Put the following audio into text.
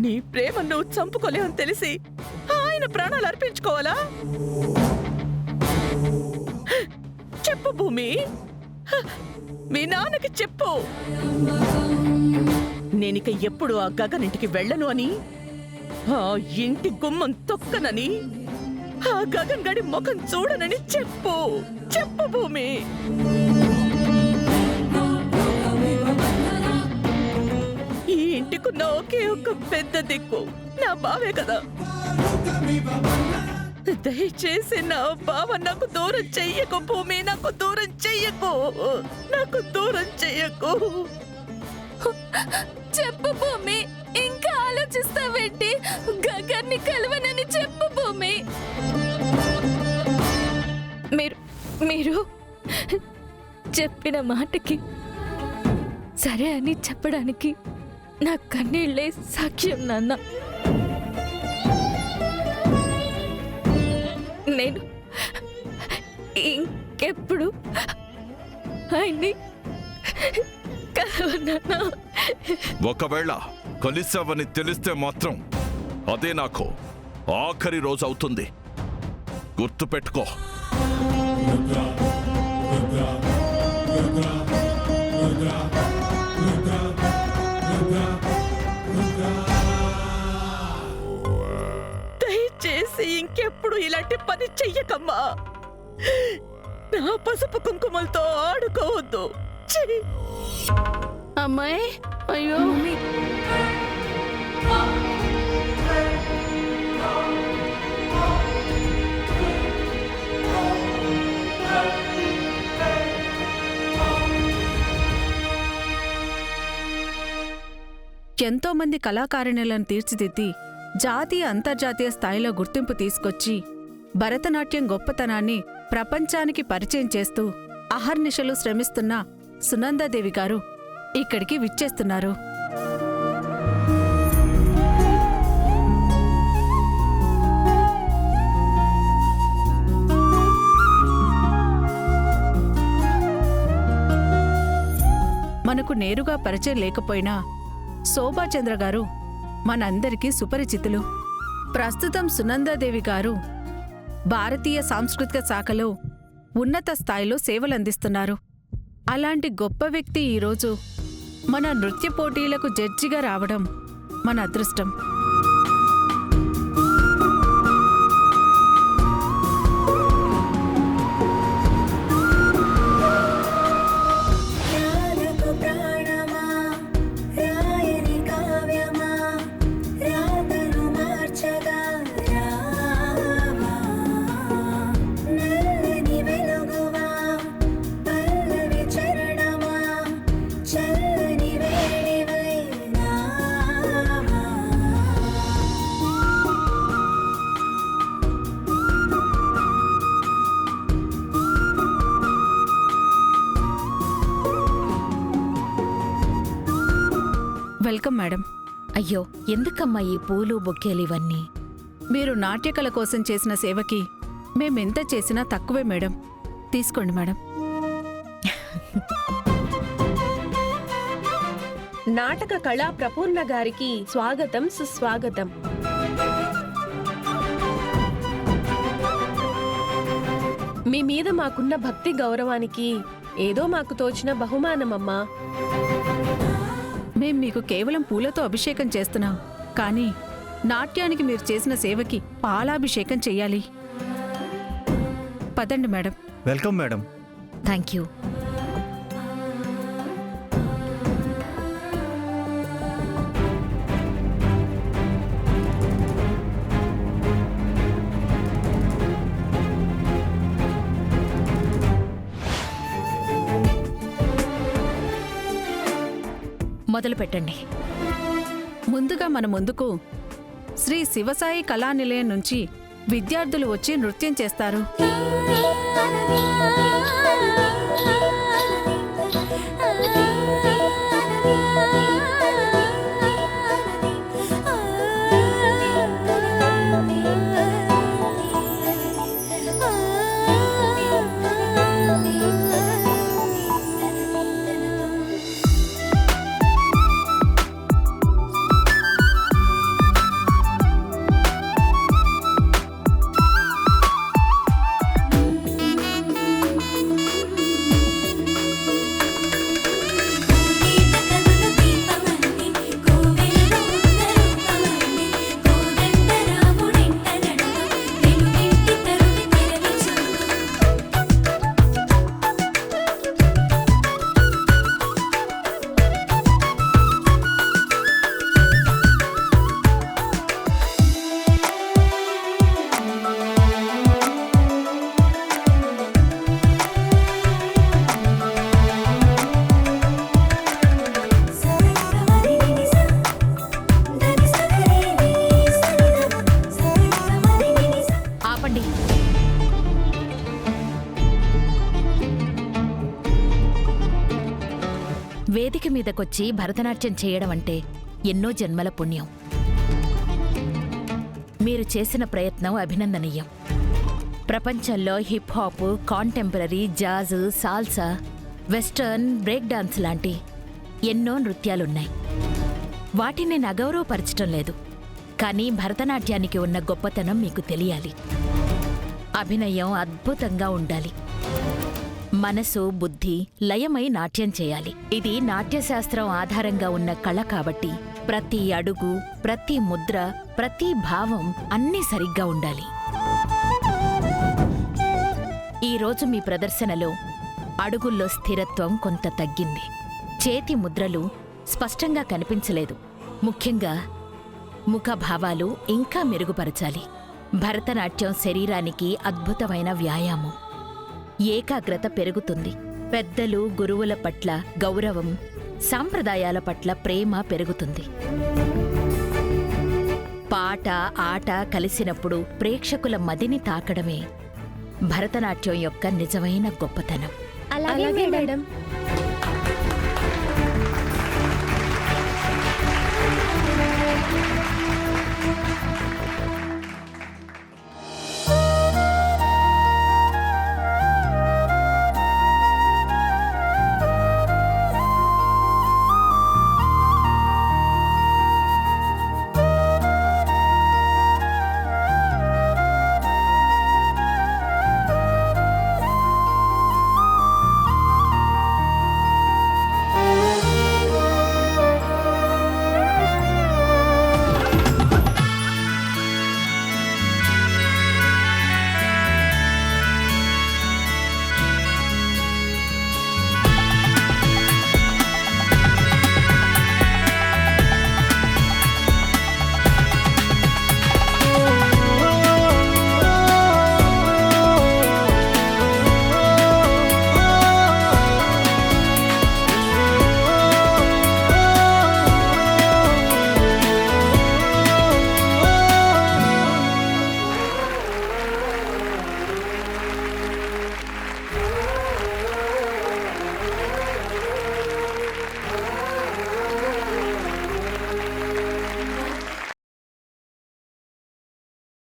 నీ ప్రేమ నువ్వు చంపుకోలేవని తెలిసి ఆయన ప్రాణాలు అర్పించుకోవాలా? చెప్పు భూమి, మీ నాన్నకి చెప్పు. నేనిక ఎప్పుడు ఆ గగన్ ఇంటికి వెళ్ళను అని, ఆ ఇంటి గుమ్మం తొక్కనని, ఆ గగన్ గడి ముఖం చూడనని చెప్పు. చెప్పు భూమి. ఈ ఇంటికున్న ఒకే ఒక్క పెద్ద దిక్కు నా బావే కదా. దయచేసి నా బావ నాకు దూరం చెయ్యకు భూమి, నాకు దూరం చెయ్యకు, నాకు దూరం చెయ్యకు. చెప్పు భూమి, ఇంకా ఆలోచిస్తావేంటి? గగన్ని కలవనని చెప్పు భూమి. మీరు చెప్పిన మాటకి సరే అని చెప్పడానికి నా కన్నీళ్లే సాక్ష్యం నాన్న. నేను ఇంకెప్పుడు ఆయన్ని కలవనా? ఒకవేళ కలిసావని తెలిస్తే మాత్రం అదే నాకు ఆఖరి రోజు అవుతుంది. గుర్తుపెట్టుకో. దయచేసి ఇంకెప్పుడు ఇలాంటి పని చెయ్యకమ్మా. నా పసుపు కుంకుమలతో ఆడుకోవద్దు. అమ్మాయి, అయ్యో ఎంతో మంది కళాకారిణులను తీర్చిదిద్ది జాతీయ అంతర్జాతీయ స్థాయిలో గుర్తింపు తీసుకొచ్చి భరతనాట్యం గొప్పతనాన్ని ప్రపంచానికి పరిచయం చేస్తూ అహర్నిశలు శ్రమిస్తున్న సునందాదేవి గారు ఇక్కడికి విచ్చేస్తున్నారు. మనకు నేరుగా పరిచయం లేకపోయినా శోభాచంద్ర గారు మనందరికీ సుపరిచితులు. ప్రస్తుతం సునందాదేవి గారు భారతీయ సాంస్కృతిక శాఖలో ఉన్నత స్థాయిలో సేవలందిస్తున్నారు. అలాంటి గొప్ప వ్యక్తి ఈరోజు మన నృత్య పోటీలకు జడ్జిగా రావడం మన అదృష్టం. Welcome madam. అయ్యో, ఎందుకమ్మా ఈ పూలు బొకేలు ఇవన్నీ? మీరు నాట్యకళ కోసం చేసిన సేవకి మేమెంత చేసినా తక్కువే మేడం. తీసుకోండి మేడం. నాటక కళా ప్రపూర్ణ గారికి స్వాగతం, సుస్వాగతం. మీ మీద మాకున్న భక్తి గౌరవానికి ఏదో మాకు తోచిన బహుమానమమ్మా. మేం మీకు కేవలం పూలతో అభిషేకం చేస్తున్నాం, కానీ నాట్యానికి మీరు చేసిన సేవకి పాలాభిషేకం చెయ్యాలి. పదండి madam. Welcome madam. Thank you. మొదలు పెట్టండి. ముందుగా మన ముందుకు శ్రీ శివసాయి కళానిలయం నుంచి విద్యార్థులు వచ్చి నృత్యం చేస్తారు. మీదకొచ్చి భరతనాట్యం చేయడం అంటే ఎన్నో జన్మల పుణ్యం. మీరు చేసిన ప్రయత్నం అభినందనీయం. ప్రపంచంలో hip hop, contemporary, jazz, salsa, western, break dance లాంటి ఎన్నో నృత్యాలున్నాయి. వాటిని నేను అగౌరవపరచటం లేదు. కానీ భరతనాట్యానికి ఉన్న గొప్పతనం మీకు తెలియాలి. అభినయం అద్భుతంగా ఉండాలి. మనసు, బుద్ధి లయమై నాట్యం చేయాలి. ఇది నాట్యశాస్త్రం ఆధారంగా ఉన్న కళ కాబట్టి ప్రతి అడుగు, ప్రతి ముద్ర, ప్రతి భావం అన్నీ సరిగ్గా ఉండాలి. ఈరోజు మీ ప్రదర్శనలో అడుగుల్లో స్థిరత్వం కొంత తగ్గింది. చేతి ముద్రలు స్పష్టంగా కనిపించలేదు. ముఖ్యంగా ముఖభావాలు ఇంకా మెరుగుపరచాలి. భరతనాట్యం శరీరానికి అద్భుతమైన వ్యాయామం. ఏకాగ్రత పెరుగుతుంది. పెద్దలు, గురువుల పట్ల గౌరవం, సాంప్రదాయాల పట్ల ప్రేమ పెరుగుతుంది. పాట, ఆట కలిసినప్పుడు ప్రేక్షకుల మదిని తాకడమే భరతనాట్యం యొక్క నిజమైన గొప్పతనం. అలాగే మేడం.